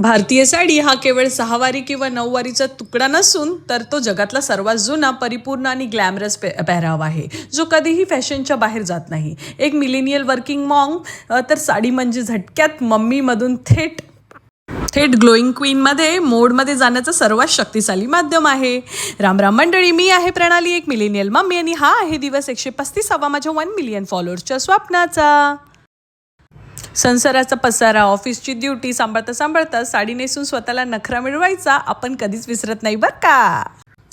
भारतीय साडी हा केवळ सहावारी किंवा नऊवारीचा तुकडा नसून तर तो जगातला सर्वात जुना, परिपूर्ण आणि ग्लॅमरस पेहराव आहे, जो कधीही फॅशनच्या बाहेर जात नाही. एक मिलेनियल वर्किंग मॉम तर साडी म्हणजे झटक्यात मम्मीमधून थेट थेट ग्लोईंग क्वीनमध्ये मोडमध्ये जाण्याचं सर्वात शक्तिशाली माध्यम आहे. राम राम मंडळी, मी आहे प्रणाली, एक मिलेनियल मम्मी, आणि हा आहे दिवस 135 माझ्या 1 मिलियन फॉलोअर्सच्या स्वप्नाचा. संसाराचा पसारा, ऑफिसची ड्युटी सांभाळता सांभाळता साडी नेसून स्वतःला नखरा मिळवायचा आपण कधीच विसरत नाही बरं का.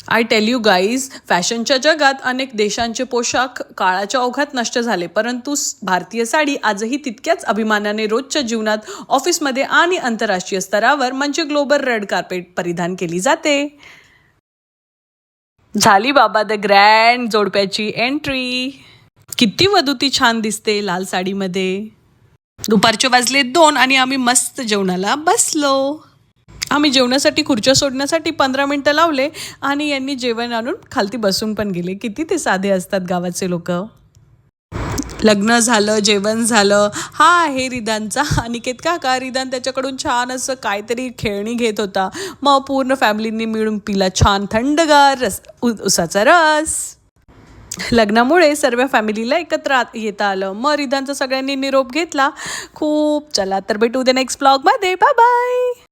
आय टेल यू गाईज, फॅशनच्या जगात अनेक देशांचे पोशाख काळाच्या ओघात नष्ट झाले, परंतु भारतीय साडी आजही तितक्याच अभिमानाने रोजच्या जीवनात, ऑफिसमध्ये आणि आंतरराष्ट्रीय स्तरावर म्हणजे ग्लोबल रेड कार्पेट परिधान केली जाते. झाली बाबा द ग्रँड जोडप्याची एंट्री. किती वधू ती छान दिसते लाल साडीमध्ये. दुपारचे वाजले 2 आणि आम्ही मस्त जेवणाला बसलो. आम्ही जेवणासाठी खुर्च्या सोडण्यासाठी 15 मिनटं लावले आणि यांनी जेवण आणून खालती बसून पण गेले. किती ते साधे असतात गावाचे लोक. लग्न झालं, जेवण झालं. हा आहे रिदानचा अनिकेत काका. रिदान त्याच्याकडून छान असं काहीतरी खेळणी घेत होता. मग पूर्ण फॅमिलींनी मिळून पिला छान थंडगार उसाचा रस. लग्नामुळे सर्व फॅमिलीला एकत्र येता आलं. मग रिदानचा सगळ्यांनी निरोप घेतला खूप. चला तर भेटू उद्या नेक्स्ट ब्लॉगमध्ये. Bye bye.